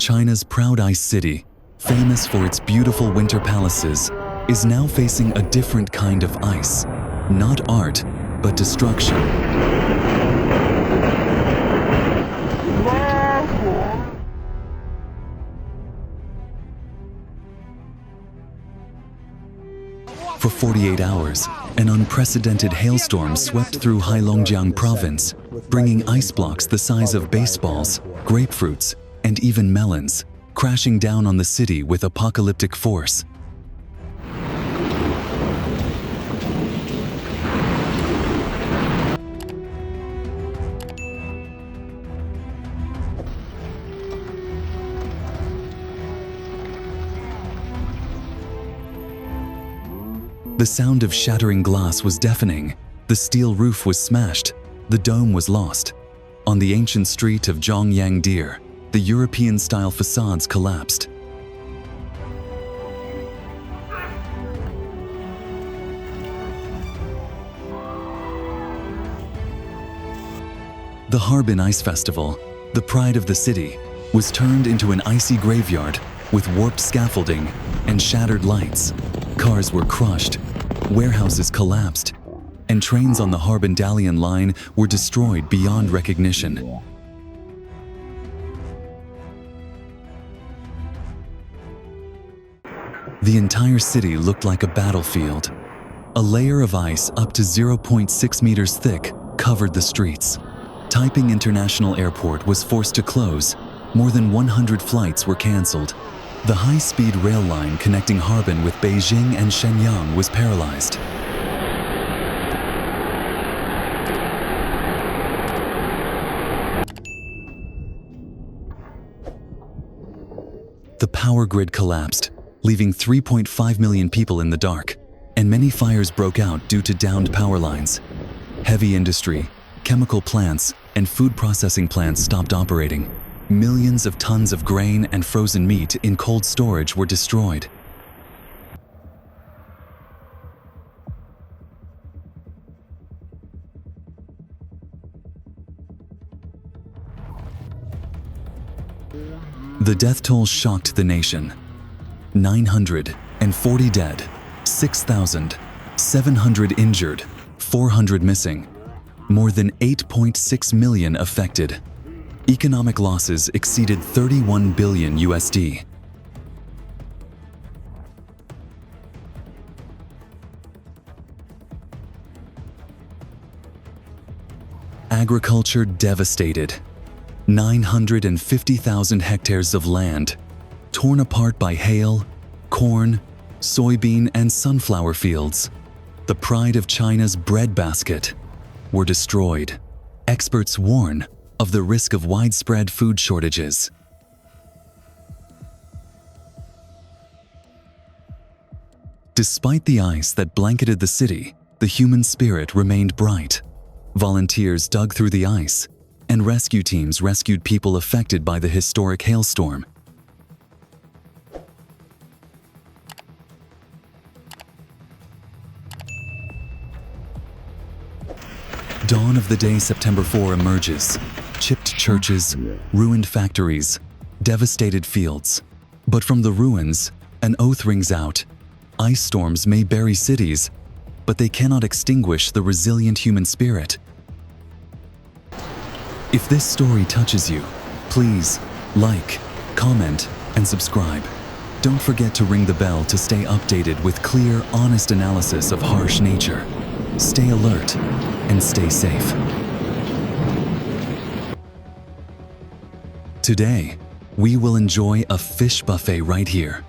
China's proud ice city, famous for its beautiful winter palaces, is now facing a different kind of ice. Not art, but destruction. For 48 hours, an unprecedented hailstorm swept through Heilongjiang province, bringing ice blocks the size of baseballs, grapefruits, and even melons, crashing down on the city with apocalyptic force. The sound of shattering glass was deafening. The steel roof was smashed. The dome was lost. On the ancient street of Zhongyangdir, the European-style facades collapsed. The Harbin Ice Festival, the pride of the city, was turned into an icy graveyard with warped scaffolding and shattered lights. Cars were crushed, warehouses collapsed, and trains on the Harbin Dalian line were destroyed beyond recognition. The entire city looked like a battlefield. A layer of ice up to 0.6 meters thick covered the streets. Taiping International Airport was forced to close. More than 100 flights were canceled. The high-speed rail line connecting Harbin with Beijing and Shenyang was paralyzed. The power grid collapsed, leaving 3.5 million people in the dark, and many fires broke out due to downed power lines. Heavy industry, chemical plants, and food processing plants stopped operating. Millions of tons of grain and frozen meat in cold storage were destroyed. The death toll shocked the nation. 940 dead, 6,700 injured, 400 missing, more than 8.6 million affected. Economic losses exceeded 31 billion USD. Agriculture devastated. 950,000 hectares of land, torn apart by hail, corn, soybean, and sunflower fields. The pride of China's breadbasket were destroyed. Experts warn of the risk of widespread food shortages. Despite the ice that blanketed the city, the human spirit remained bright. Volunteers dug through the ice, and rescue teams rescued people affected by the historic hailstorm. Dawn of the day September 4 emerges. Chipped churches, ruined factories, devastated fields. But from the ruins, an oath rings out. Ice storms may bury cities, but they cannot extinguish the resilient human spirit. If this story touches you, please like, comment, and subscribe. Don't forget to ring the bell to stay updated with clear, honest analysis of harsh nature. Stay alert and stay safe. Today, we will enjoy a fish buffet right here.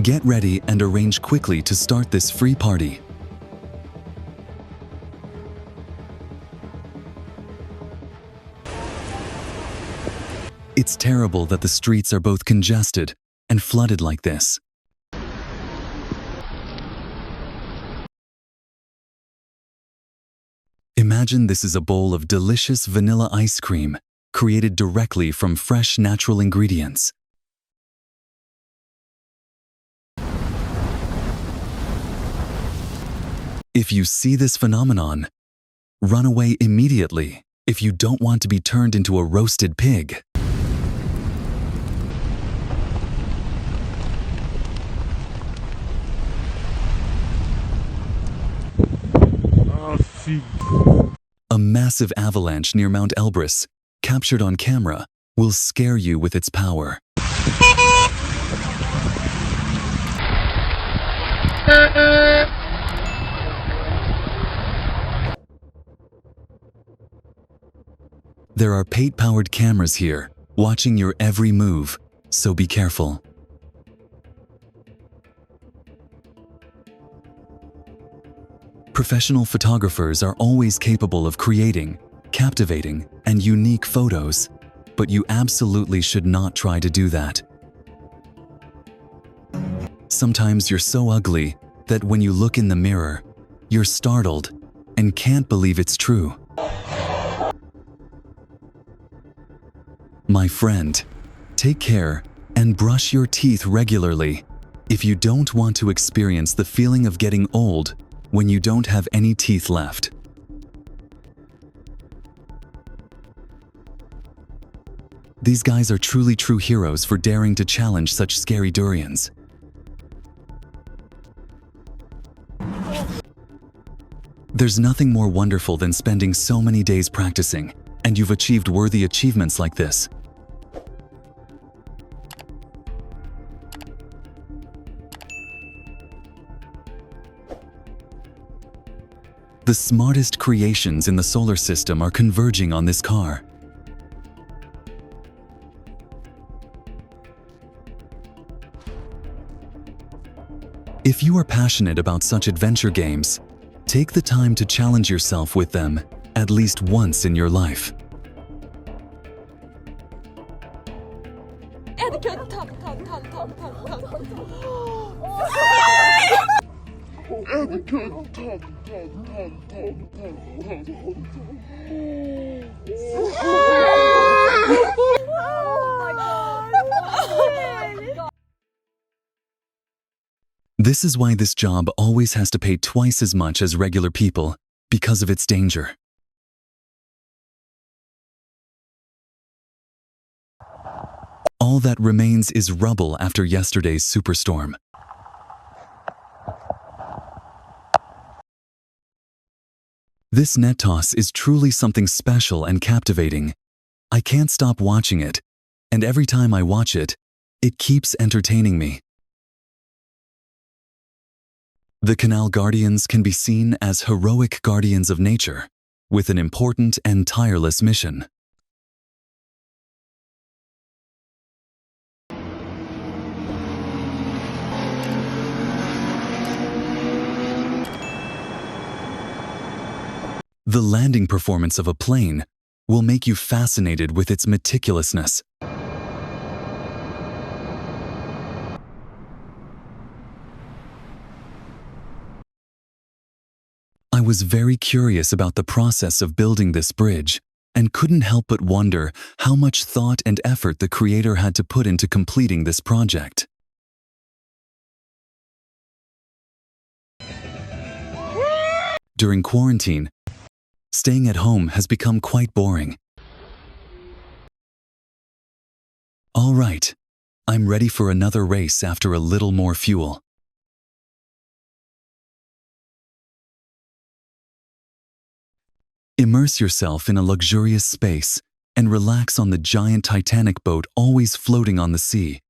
Get ready and arrange quickly to start this free party. It's terrible that the streets are both congested and flooded like this. Imagine this is a bowl of delicious vanilla ice cream created directly from fresh natural ingredients. If you see this phenomenon, run away immediately. if you don't want to be turned into a roasted pig. A massive avalanche near Mount Elbrus, captured on camera, will scare you with its power. There are Pate-powered cameras here, watching your every move, so be careful. Professional photographers are always capable of creating captivating and unique photos, but you absolutely should not try to do that. Sometimes you're so ugly that when you look in the mirror, you're startled and can't believe it's true. My friend, take care and brush your teeth regularly if you don't want to experience the feeling of getting old when you don't have any teeth left. These guys are truly true heroes for daring to challenge such scary durians. There's nothing more wonderful than spending so many days practicing, and you've achieved worthy achievements like this. The smartest creations in the solar system are converging on this car. If you are passionate about such adventure games, take the time to challenge yourself with them at least once in your life. This is why this job always has to pay twice as much as regular people, because of its danger. All that remains is rubble after yesterday's superstorm. This net toss is truly something special and captivating. I can't stop watching it, and every time I watch it, it keeps entertaining me. The canal guardians can be seen as heroic guardians of nature, with an important and tireless mission. The landing performance of a plane will make you fascinated with its meticulousness. I was very curious about the process of building this bridge and couldn't help but wonder how much thought and effort the creator had to put into completing this project. During quarantine, staying at home has become quite boring. All right, I'm ready for another race after a little more fuel. Immerse yourself in a luxurious space and relax on the giant Titanic boat always floating on the sea.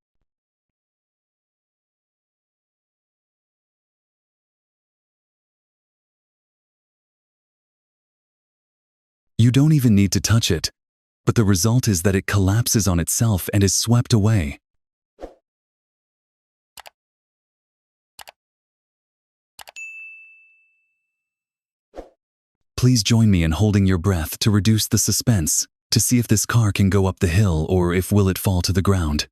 You don't even need to touch it, but the result is that it collapses on itself and is swept away. Please join me in holding your breath to reduce the suspense, to see if this car can go up the hill or if will it fall to the ground.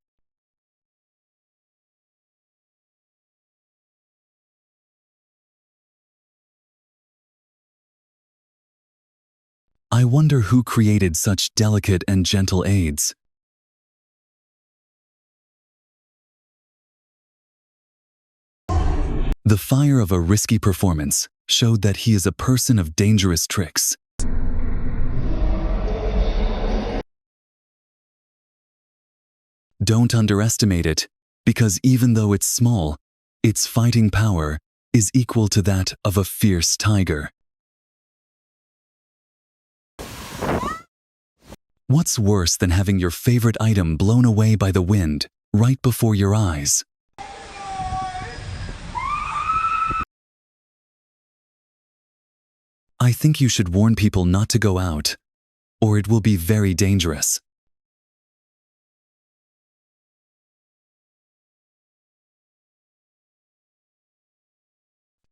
I wonder who created such delicate and gentle aids. The fire of a risky performance showed that he is a person of dangerous tricks. Don't underestimate it, because even though it's small, its fighting power is equal to that of a fierce tiger. What's worse than having your favorite item blown away by the wind right before your eyes? I think you should warn people not to go out, or it will be very dangerous.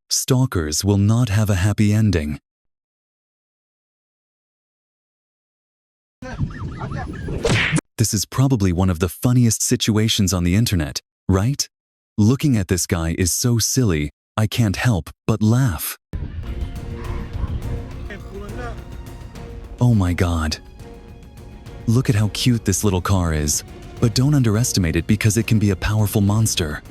Stalkers will not have a happy ending. This is probably one of the funniest situations on the internet, right? Looking at this guy is so silly, I can't help but laugh. Oh my God. Look at how cute this little car is, but don't underestimate it because it can be a powerful monster.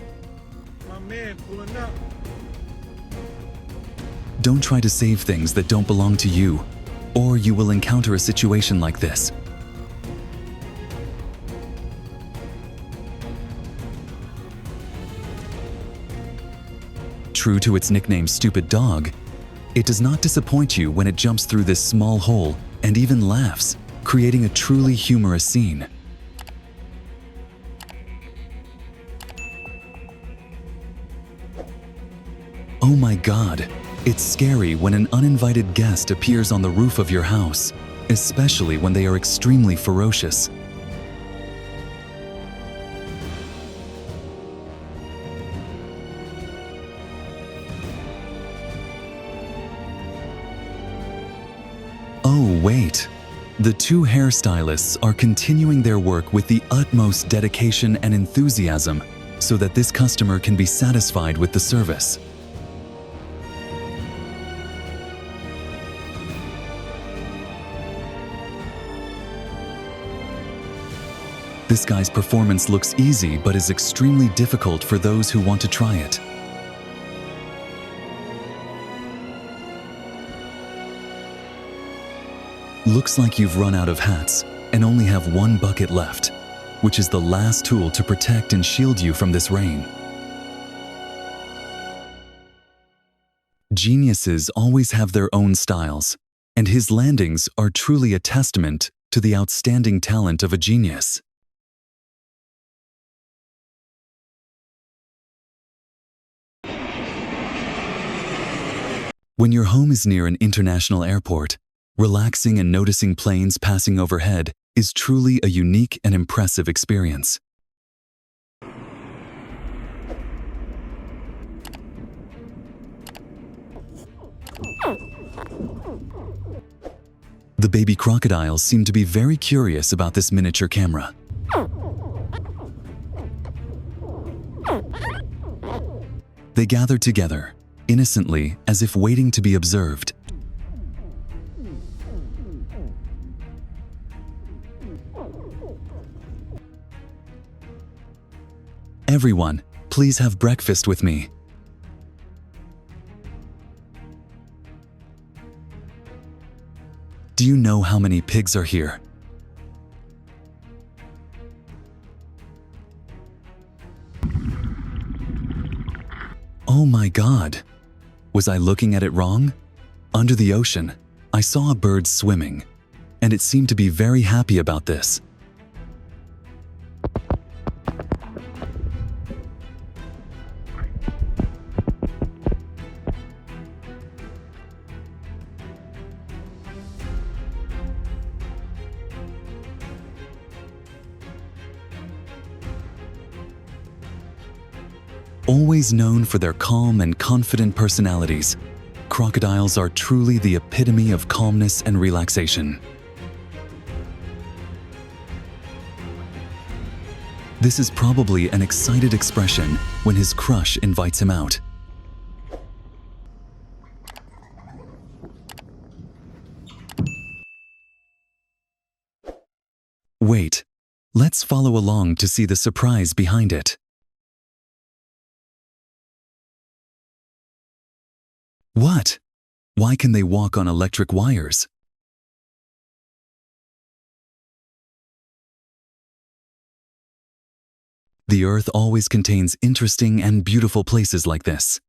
Don't try to save things that don't belong to you, or you will encounter a situation like this. True to its nickname Stupid Dog, it does not disappoint you when it jumps through this small hole and even laughs, creating a truly humorous scene. Oh my God, it's scary when an uninvited guest appears on the roof of your house, especially when they are extremely ferocious. Oh, wait. The two hairstylists are continuing their work with the utmost dedication and enthusiasm so that this customer can be satisfied with the service. This guy's performance looks easy but is extremely difficult for those who want to try it. Looks like you've run out of hats and only have one bucket left, which is the last tool to protect and shield you from this rain. Geniuses always have their own styles, and his landings are truly a testament to the outstanding talent of a genius. When your home is near an international airport, relaxing and noticing planes passing overhead is truly a unique and impressive experience. The baby crocodiles seem to be very curious about this miniature camera. They gather together, innocently as if waiting to be observed. Everyone, please have breakfast with me. Do you know how many pigs are here? Oh my God! Was I looking at it wrong? Under the ocean, I saw a bird swimming, and it seemed to be very happy about this. Always known for their calm and confident personalities, crocodiles are truly the epitome of calmness and relaxation. This is probably an excited expression when his crush invites him out. Wait, let's follow along to see the surprise behind it. What? Why can they walk on electric wires? The Earth always contains interesting and beautiful places like this.